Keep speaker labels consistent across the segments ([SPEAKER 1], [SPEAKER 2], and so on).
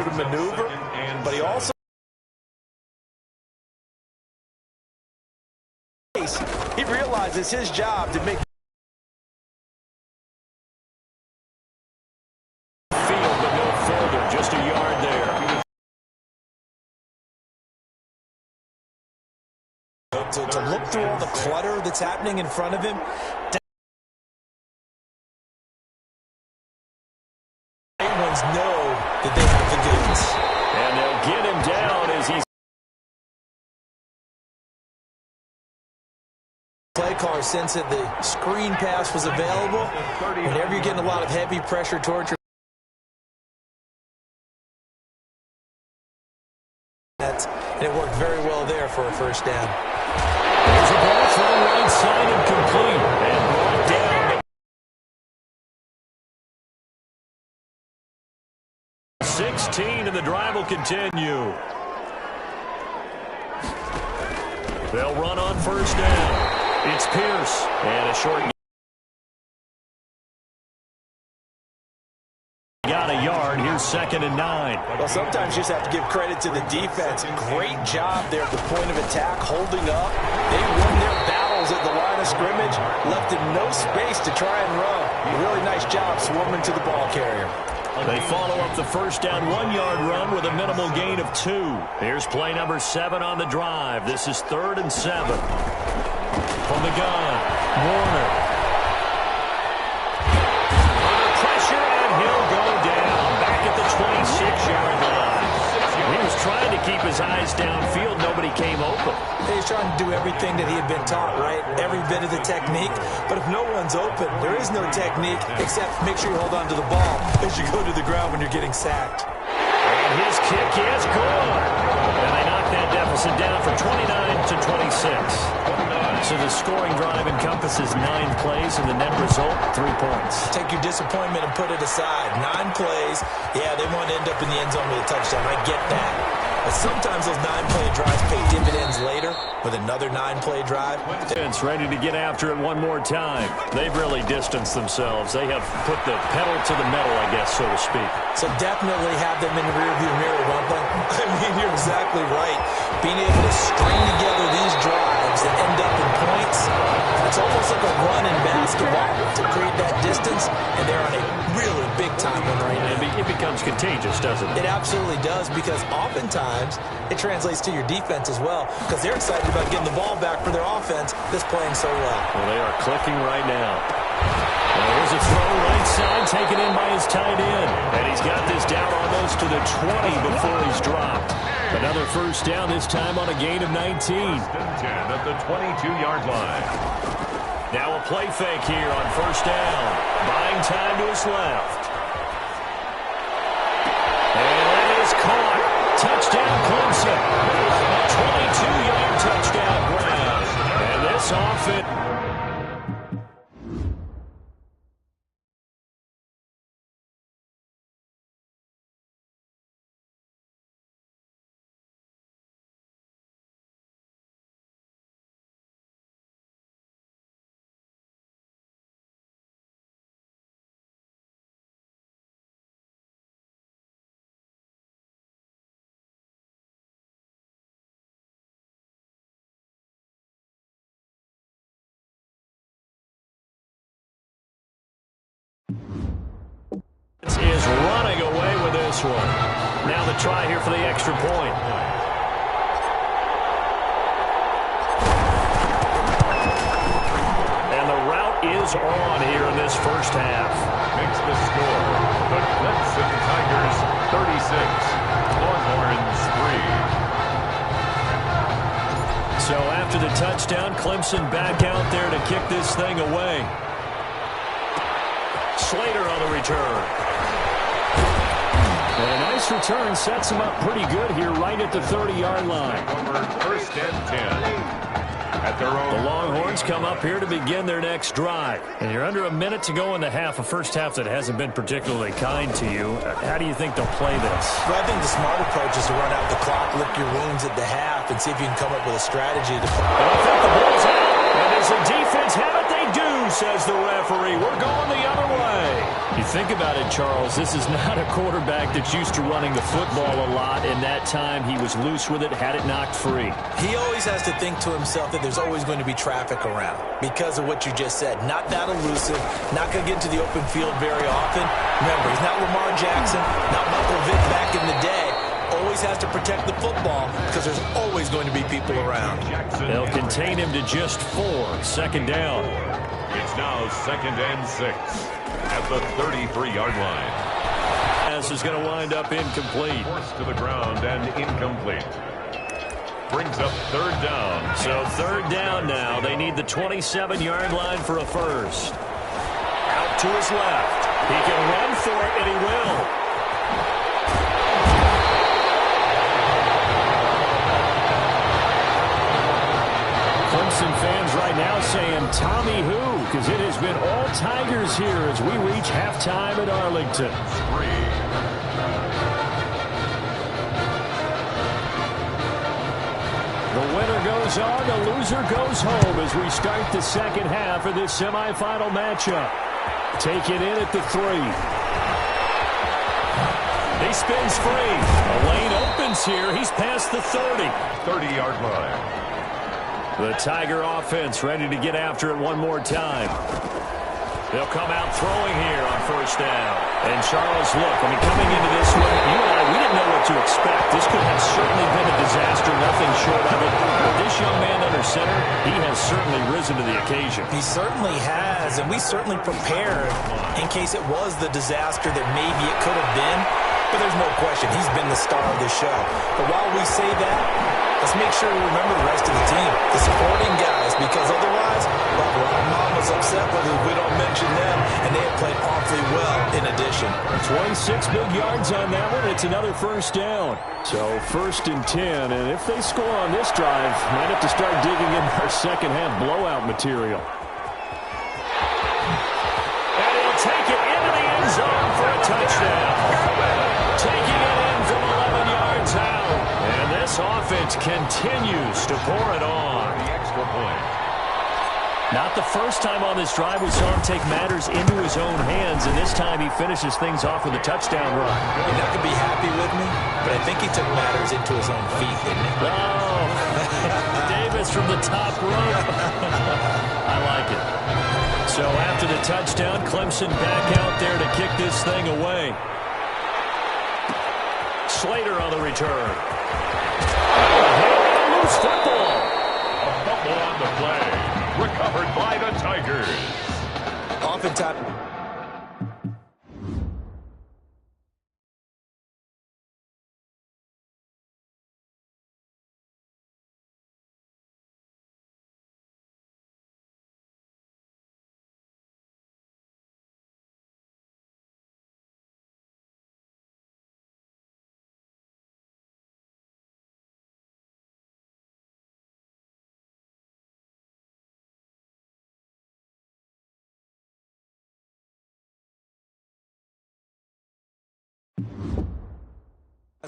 [SPEAKER 1] able to maneuver, but he also he realizes his job to make
[SPEAKER 2] field, but no further, just a yard there.
[SPEAKER 1] To look through all the clutter that's happening in front of him. Ones know that they have the goods.
[SPEAKER 2] And they'll get him down as he's...
[SPEAKER 1] Play caller sense that the screen pass was available. Whenever you're getting a lot of heavy pressure towards your... And it worked very well there for a first down.
[SPEAKER 2] There's a ball thrown right side and complete. And brought down. 16, and the drive will continue. They'll run on first down. It's Pierce. And a short. Got a yard. Here's 2nd and 9.
[SPEAKER 1] Well, sometimes you just have to give credit to the defense. Great job there at the point of attack, holding up. They won their battles at the line of scrimmage, left him no space to try and run. A really nice job swarming to the ball carrier.
[SPEAKER 2] They follow up the first down 1-yard run with a minimal gain of 2. Here's play number 7 on the drive. This is 3rd and 7. From the gun, Warner. Under pressure, and he'll go down. Back at the 26-yard line. He was trying to keep his eyes downfield. Nobody came open.
[SPEAKER 1] He's trying to do everything that he had been taught, right? Every bit of the technique. But if no one's open, there is no technique except make sure you hold on to the ball as you go to the ground when you're getting sacked.
[SPEAKER 2] And his kick is good. And they knock that deficit down from 29 to 26. So the scoring drive encompasses 9 plays, and the net result, 3 points.
[SPEAKER 1] Take your disappointment and put it aside. 9 plays. Yeah, they want to end up in the end zone with a touchdown. I get that. But sometimes those 9-play drives pay dividends later with another 9-play drive.
[SPEAKER 2] It's ready to get after it one more time. They've really distanced themselves. They have put the pedal to the metal, I guess, so to speak.
[SPEAKER 1] So definitely have them in the rearview mirror, don't they? I mean, you're exactly right. Being able to string together these drives that end up in points, it's almost like a run in basketball to create that distance, and they're on a really big-time one right now.
[SPEAKER 2] It becomes contagious, doesn't it?
[SPEAKER 1] It absolutely does, because oftentimes it translates to your defense as well, because they're excited about getting the ball back for their offense that's playing so well.
[SPEAKER 2] Well, they are clicking right now. And there's a throw right side taken in by his tight end. And he's got this down almost to the 20 before he's dropped. Another first down, this time on a gain of 19.
[SPEAKER 3] 10 at the 22-yard line.
[SPEAKER 2] Now a play fake here on first down. Buying time to his left. And that is caught. Touchdown, Clemson. A 22-yard touchdown grab. And this offense... is running away with this one. Now the try here for the extra point. And the route is on here in this first half.
[SPEAKER 3] Makes the score. The Clemson Tigers 36, Longhorns 3.
[SPEAKER 2] So after the touchdown, Clemson back out there to kick this thing away. Slater on the return. And a nice return sets him up pretty good here right at the 30-yard line.
[SPEAKER 3] First and 10. At their own.
[SPEAKER 2] The Longhorns come up here to begin their next drive. And you're under a minute to go in the half, a first half that hasn't been particularly kind to you. How do you think they'll play this?
[SPEAKER 1] Well, I think the smart approach is to run out the clock, lick your wounds at the half, and see if you can come up with a strategy to play.
[SPEAKER 2] And I think the ball's out. And does the defense have it? They do. says the referee. We're going the other way. You think about it, Charles, this is not a quarterback that's used to running the football a lot, and that time he was loose with it, had it knocked free.
[SPEAKER 1] He always has to think to himself that there's always going to be traffic around because of what you just said. Not that elusive, not going to get into the open field very often. Remember, he's not Lamar Jackson, not Michael Vick back in the day. Always has to protect the football because there's always going to be people around.
[SPEAKER 2] They'll contain him to just 4. Second down.
[SPEAKER 3] It's now 2nd and 6 at the 33-yard line.
[SPEAKER 2] Pass is going to wind up incomplete.
[SPEAKER 3] Forced to the ground and incomplete. Brings up 3rd down.
[SPEAKER 2] So 3rd down now. They need the 27-yard line for a first. Out to his left. He can run for it, and he will. Clemson fans right now saying, Tommy who? Because it has been all Tigers here as we reach halftime at Arlington. The winner goes on, the loser goes home as we start the second half of this semifinal matchup. Take it in at the 3. He spins free. A lane opens here. He's past the 30.
[SPEAKER 3] 30-yard line.
[SPEAKER 2] The Tiger offense ready to get after it one more time. They'll come out throwing here on first down. And Charles, look, coming into this one, you and I, we didn't know what to expect. This could have certainly been a disaster, nothing short of it. But this young man under center, he has certainly risen to the occasion.
[SPEAKER 1] He certainly has, and we certainly prepared in case it was the disaster that maybe it could have been. But there's no question, he's been the star of the show. But while we say that, let's make sure we remember the rest of the team, the supporting guys, because otherwise, well, Mama's upset with us if we don't mention them, and they have played awfully well in addition.
[SPEAKER 2] 26 big yards on that one. It's another first down. So 1st and 10, and if they score on this drive, might have to start digging in our second half blowout material. And he'll take it into the end zone for a touchdown. Taking it in from 11 yards out. And this offense continues to pour it on.
[SPEAKER 3] The extra point.
[SPEAKER 2] Not the first time on this drive we saw him take matters into his own hands, and this time he finishes things off with a touchdown run.
[SPEAKER 1] You're not going to be happy with me, but I think he took matters into his own feet, didn't he?
[SPEAKER 2] Oh, Davis from the top rope. I like it. So after the touchdown, Clemson back out there to kick this thing away. Slater on the return. Loose football.
[SPEAKER 3] A fumble on the play. Recovered by the Tigers.
[SPEAKER 1] Oftentimes.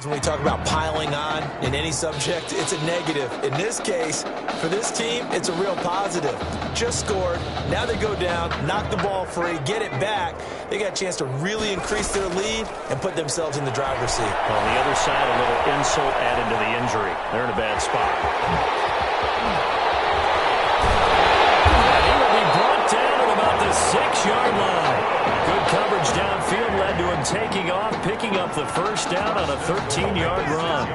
[SPEAKER 1] When we talk about piling on in any subject, it's a negative. In this case, for this team, it's a real positive. Just scored. Now they go down, knock the ball free, get it back. They got a chance to really increase their lead and put themselves in the driver's seat.
[SPEAKER 2] On the other side, a little insult added to the injury. They're in a bad spot. And he will be brought down at about the 6-yard line. Good coverage downfield led to him taking off, picking up the first down on a 13-yard run.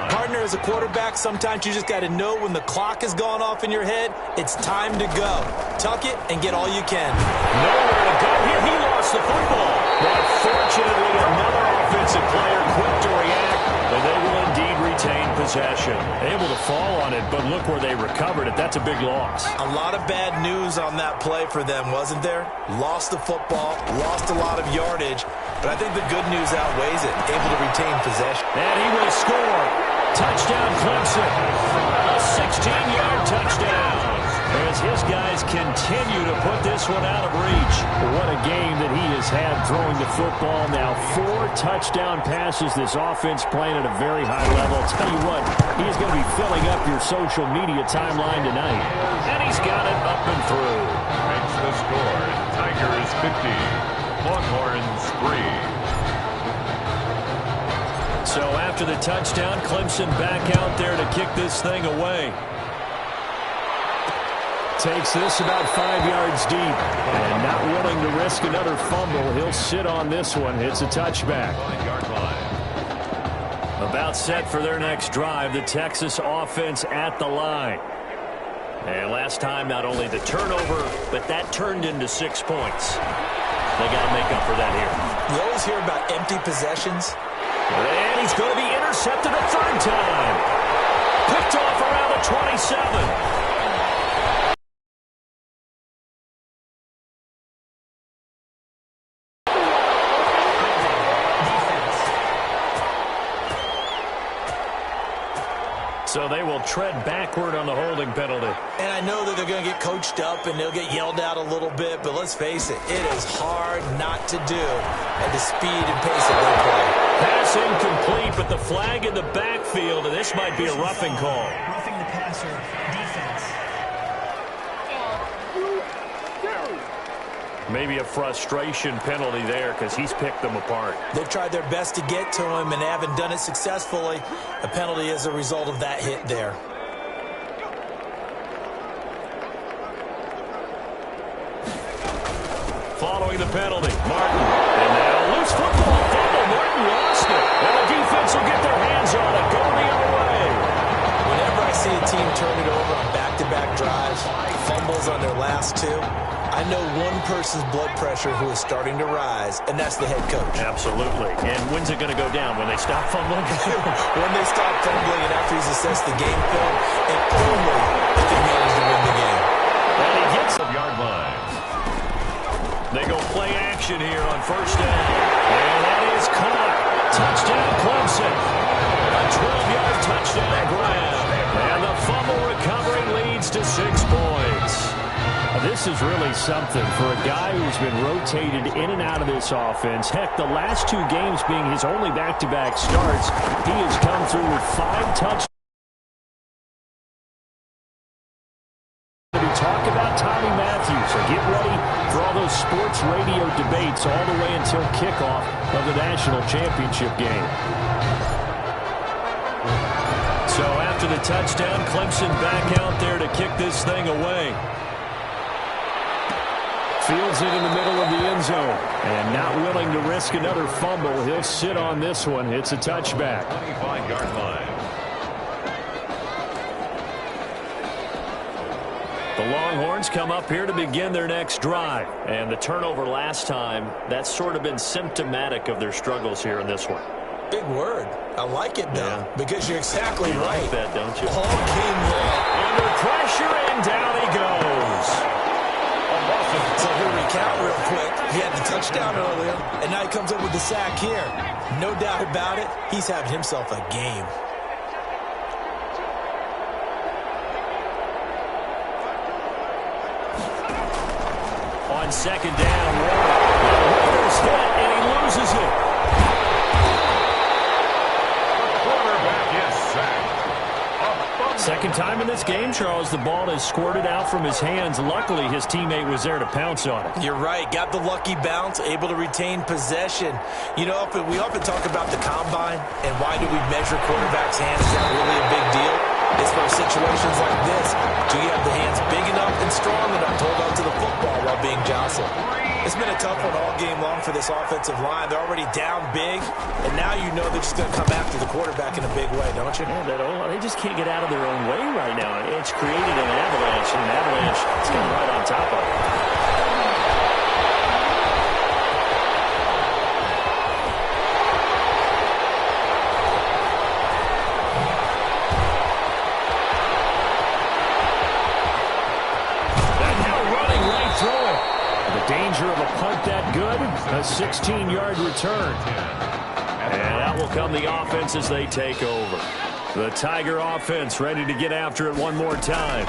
[SPEAKER 1] Partner, as a quarterback, sometimes you just got to know when the clock has gone off in your head, it's time to go. Tuck it and get all you can.
[SPEAKER 2] Nowhere to go here. He lost the football. But fortunately, another offensive player quick to react, and they will indeed retain possession. Able to fall on it, but look where they recovered it. That's a big loss.
[SPEAKER 1] A lot of bad news on that play for them, wasn't there? Lost the football, lost a lot of yardage, but I think the good news outweighs it. Able to retain possession.
[SPEAKER 2] And he will score. Touchdown, Clemson. A 16-yard touchdown. As his guys continue to put this one out of reach. What a game that he has had throwing the football. Now 4 touchdown passes. This offense playing at a very high level. I'll tell you what, he's going to be filling up your social media timeline tonight. And he's got it up and through.
[SPEAKER 3] Makes the score, Tigers 50, Longhorns 3.
[SPEAKER 2] So after the touchdown, Clemson back out there to kick this thing away. Takes this about 5 yards deep. And not willing to risk another fumble. He'll sit on this one. It's a touchback. About set for their next drive. The Texas offense at the line. And last time, not only the turnover, but that turned into 6 points. They got to make up for that here.
[SPEAKER 1] You always hear about empty possessions.
[SPEAKER 2] And he's going to be intercepted a third time. Picked off around the 27. So they will tread backward on the holding penalty.
[SPEAKER 1] And I know that they're going to get coached up and they'll get yelled at a little bit, but let's face it, it is hard not to do at the speed and pace that they play.
[SPEAKER 2] Pass incomplete, but the flag in the backfield, and this might be a roughing call.
[SPEAKER 4] Roughing the passer, defense.
[SPEAKER 2] Maybe a frustration penalty there because he's picked them apart.
[SPEAKER 1] They've tried their best to get to him and haven't done it successfully. A penalty is a result of that hit there.
[SPEAKER 2] Following the penalty, Martin. And now loose football. Fumble. Martin lost it. And the defense will get their hands on it. Going the other way.
[SPEAKER 1] Whenever I see a team turn it over on back-to-back drives, fumbles on their last two, I know one person's blood pressure who is starting to rise, and that's the head coach.
[SPEAKER 2] Absolutely. And when's it going to go down? When they stop fumbling?
[SPEAKER 1] When they stop fumbling and after he's assessed the game film, and only if they manage to win the game.
[SPEAKER 2] And he gets
[SPEAKER 3] the yard line.
[SPEAKER 2] They go play action here on first down. And that is caught. Touchdown Clemson. A 12-yard touchdown grab. And the fumble recovery leads to 6 points. This is really something for a guy who's been rotated in and out of this offense. Heck, the last 2 games being his only back-to-back starts, he has come through with 5 touchdowns. We talk about Tommy Matthews, so get ready for all those sports radio debates all the way until kickoff of the national championship game. So after the touchdown, Clemson back out there to kick this thing away. Fields it in the middle of the end zone. And not willing to risk another fumble. He'll sit on this one. It's a touchback.
[SPEAKER 3] 25-yard line.
[SPEAKER 2] The Longhorns come up here to begin their next drive. And the turnover last time, that's sort of been symptomatic of their struggles here in this one.
[SPEAKER 1] Big word. I like it, though, because you're exactly
[SPEAKER 2] you
[SPEAKER 1] right.
[SPEAKER 2] Like that, don't you?
[SPEAKER 1] All game long.
[SPEAKER 2] Under pressure, and down he goes.
[SPEAKER 1] So he'll recount real quick. He had the touchdown earlier, and now he comes up with the sack here. No doubt about it, he's having himself a game.
[SPEAKER 2] On second down, Warner's hit, and he loses it.
[SPEAKER 3] The quarterback is sacked.
[SPEAKER 2] Second time in this game, Charles, the ball has squirted out from his hands. Luckily, his teammate was there to pounce on it.
[SPEAKER 1] You're right. Got the lucky bounce, able to retain possession. You know, we often talk about the combine and why do we measure quarterbacks' hands. Is that really a big deal? It's for situations like this. Do you have the hands big enough and strong enough to hold on to the football while being jostled? It's been a tough one all game long for this offensive line. They're already down big, and now you know they're just going to come after the quarterback in a big way, don't you?
[SPEAKER 2] Yeah, they just can't get out of their own way right now. It's created an avalanche, and an avalanche is coming right on top of it. Danger of a punt that good, a 16-yard return. And out will come the offense as they take over. The Tiger offense ready to get after it one more time.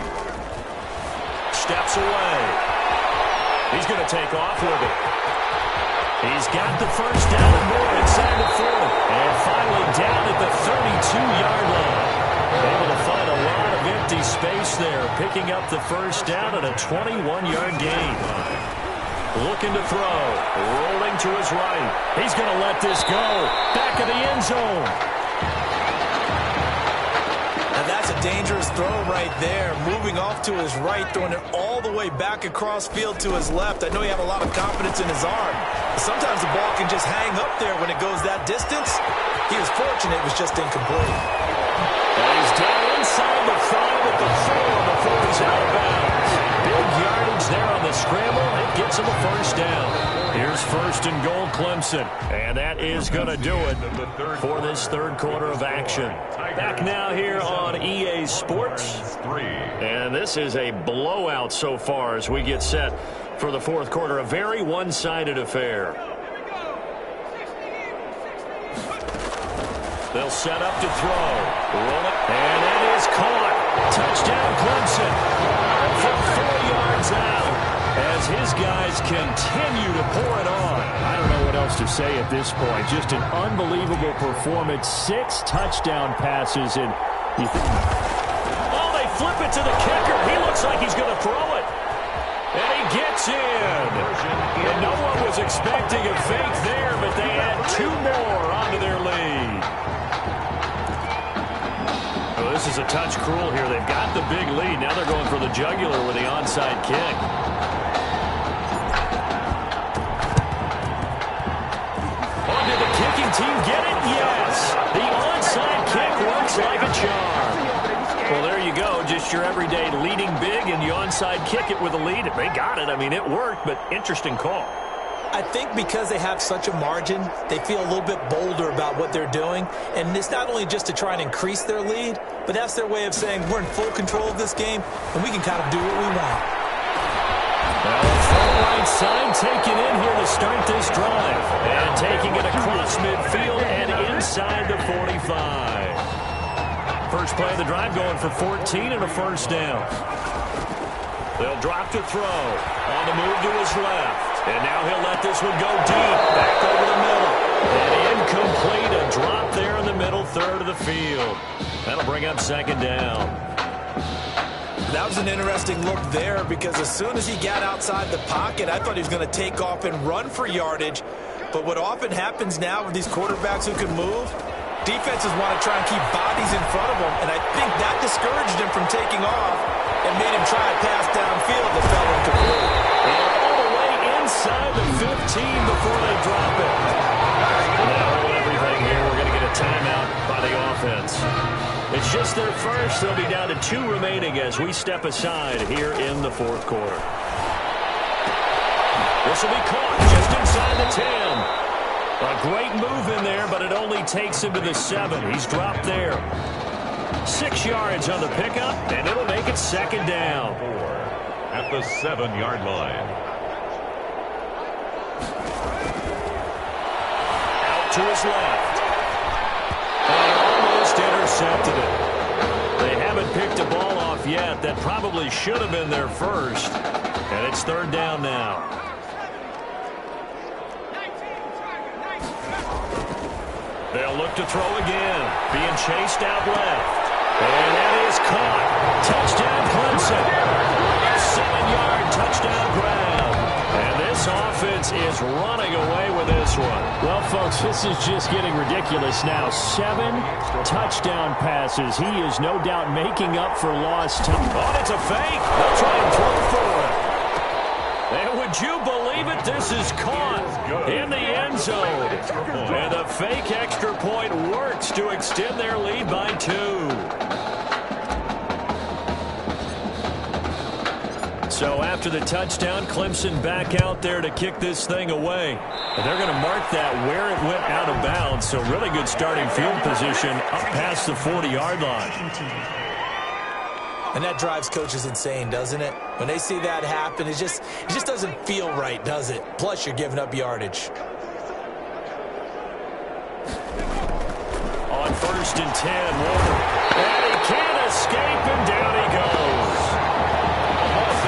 [SPEAKER 2] Steps away. He's going to take off with it. He's got the first down and more inside the 40. And finally down at the 32-yard line. Able to find a lot of empty space there, picking up the first down and a 21-yard gain. Looking to throw, rolling to his right. He's going to let this go. Back of the end zone.
[SPEAKER 1] And that's a dangerous throw right there. Moving off to his right, throwing it all the way back across field to his left. I know he had a lot of confidence in his arm. But sometimes the ball can just hang up there when it goes that distance. He was fortunate it was just incomplete.
[SPEAKER 2] And he's down inside the 5 at the 4 before he's out of bounds. Big yardage there on the scramble. It gets him a first down. Here's first and goal, Clemson. And that is going to do it for this third quarter of action. Back now here on EA Sports. And this is a blowout so far as we get set for the fourth quarter. A very one-sided affair. They'll set up to throw. Roll it. And it is caught. Touchdown, Clemson. From 4 yards out as his guys continue to pour it on.
[SPEAKER 5] I don't know what else to say at this point. Just an unbelievable performance. 6 touchdown passes. And
[SPEAKER 2] oh, they flip it to the kicker. He looks like he's going to throw it. And he gets in. And no one was expecting a fake there, but they add 2 more onto their lead. Oh, this is a touch cruel here. They've got the big lead. Now they're going for the jugular with the onside kick. Oh, did the kicking team get it? Yes. The onside kick works like a charm. Well, there you go. Just your everyday leading big, and you onside kick it with a lead. They got it. I mean, it worked, but interesting call.
[SPEAKER 1] I think because they have such a margin, they feel a little bit bolder about what they're doing. And it's not only just to try and increase their lead, but that's their way of saying we're in full control of this game, and we can kind of do what we want.
[SPEAKER 2] Well, full right side taken in here to start this drive. And taking it across midfield and inside the 45. First play of the drive going for 14 and a first down. They'll drop to throw. On the move to his left. And now he'll let this one go deep. Back over the middle. And incomplete. A drop there in the middle third of the field. That'll bring up second down.
[SPEAKER 1] That was an interesting look there because as soon as he got outside the pocket, I thought he was going to take off and run for yardage. But what often happens now with these quarterbacks who can move, defenses want to try and keep bodies in front of them, and I think that discouraged him from taking off and made him try a pass downfield that fell incomplete.
[SPEAKER 2] And all the way inside the 15 before they drop it. Now everything here, we're going to get a timeout by the offense. It's just their first. They'll be down to 2 remaining as we step aside here in the fourth quarter. This will be caught just inside the 10. A great move in there, but it only takes him to the 7. He's dropped there. 6 yards on the pickup, and it'll make it second down.
[SPEAKER 3] At the 7-yard line.
[SPEAKER 2] Out to his left. And almost intercepted it. They haven't picked a ball off yet. That probably should have been their first. And it's third down now. They'll look to throw again. Being chased out left. And that is caught. Touchdown, Clemson. 7-yard touchdown ground. And this offense is running away with this one.
[SPEAKER 5] Well, folks, this is just getting ridiculous now. 7 touchdown passes. He is no doubt making up for lost time.
[SPEAKER 2] Oh, it's a fake. They'll try and throw for it. And would you believe it? This is caught in the end zone. And the fake extra point works to extend their lead by 2. So after the touchdown, Clemson back out there to kick this thing away. And they're going to mark that where it went out of bounds. So really good starting field position up past the 40-yard line.
[SPEAKER 1] And that drives coaches insane, doesn't it? When they see that happen, it just doesn't feel right, does it? Plus, you're giving up yardage.
[SPEAKER 2] On first and 10, Warner. And he can't escape, and down he goes.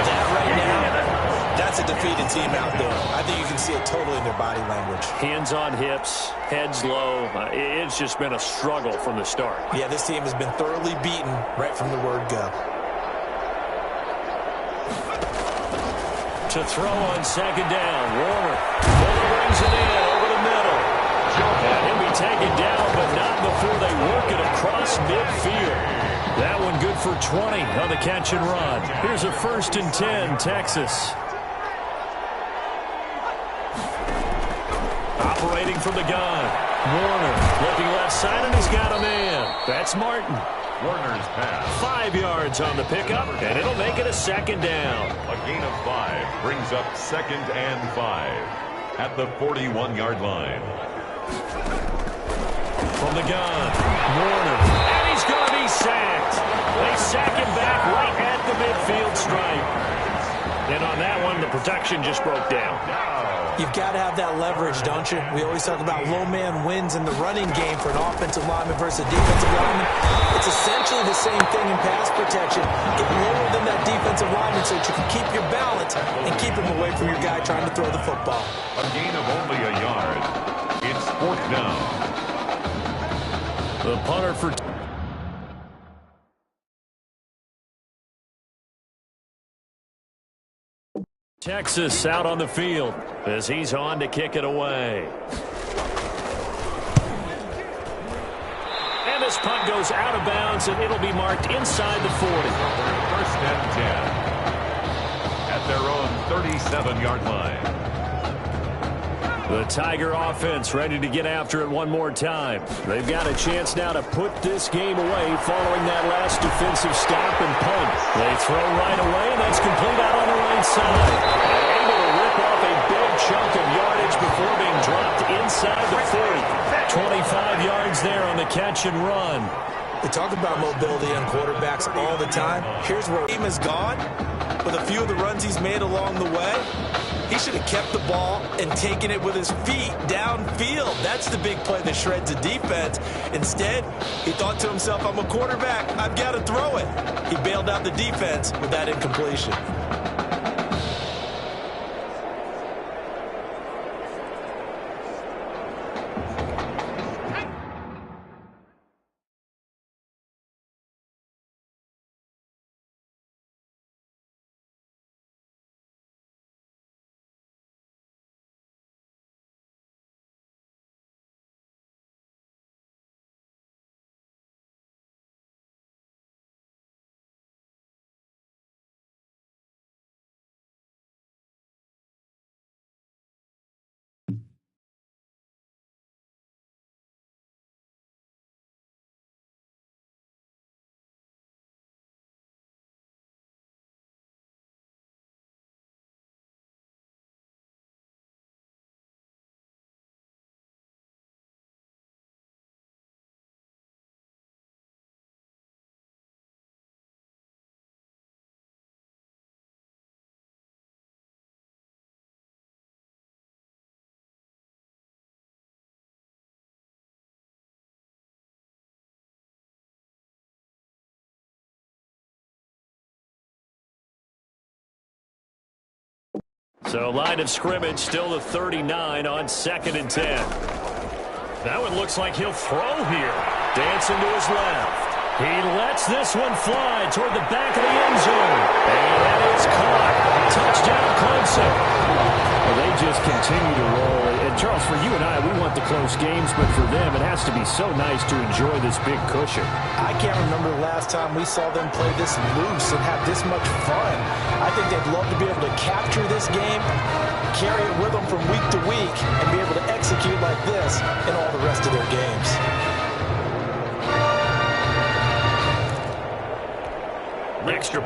[SPEAKER 1] That right now, that's a undefeated team out there. I think you can see it totally in their body language.
[SPEAKER 5] Hands on hips, heads low. It's just been a struggle from the start.
[SPEAKER 1] Yeah, this team has been thoroughly beaten right from the word go.
[SPEAKER 5] To throw on second down, Warner. Fuller brings it in over the middle. And he'll be taken down, but not before they work it across midfield. That one good for 20 on the catch and run. Here's a 1st and 10, Texas. Operating from the gun. Warner looking left side, and he's got a man. That's Martin.
[SPEAKER 3] Warner's pass.
[SPEAKER 5] 5 yards on the pickup, and it'll make it a 2nd down.
[SPEAKER 3] A gain of 5 brings up 2nd and 5 at the 41-yard line.
[SPEAKER 5] From the gun, Warner, and he's going to be sacked. They sack him back right at the midfield stripe. And on that one, the protection just broke down.
[SPEAKER 1] You've got to have that leverage, don't you? We always talk about low man wins in the running game for an offensive lineman versus a defensive lineman. It's essentially the same thing in pass protection. Get lower than that defensive lineman so that you can keep your balance and keep him away from your guy trying to throw the football.
[SPEAKER 3] A gain of only a yard. It's 4th down.
[SPEAKER 5] The punter for... Texas out on the field as he's on to kick it away. And this punt goes out of bounds, and it'll be marked inside the 40.
[SPEAKER 3] 1st and 10 at their own 37-yard line.
[SPEAKER 5] The Tiger offense ready to get after it one more time. They've got a chance now to put this game away following that last defensive stop and punt. They throw right away, and that's complete out on the right side. And able to rip off a big chunk of yardage before being dropped inside the 40. 25 yards there on the catch and run.
[SPEAKER 1] We talk about mobility on quarterbacks all the time. Here's where the team has gone with a few of the runs he's made along the way. He should have kept the ball and taken it with his feet downfield. That's the big play that shreds the defense. Instead, he thought to himself, I'm a quarterback. I've got to throw it. He bailed out the defense with that incompletion.
[SPEAKER 5] So line of scrimmage still the 39 on 2nd and 10. That one looks like he'll throw here. Dancing to his left. He lets this one fly toward the back of the end zone. And that is caught. Touchdown Clemson.
[SPEAKER 2] Well, they just continue to roll. And Charles, for you and I, we want the close games, but for them, it has to be so nice to enjoy this big cushion.
[SPEAKER 1] I can't remember the last time we saw them play this loose and have this much fun. I think they'd love to be able to capture this game, carry it with them from week to week, and be able to execute like this in all the rest of their games.
[SPEAKER 5] Extra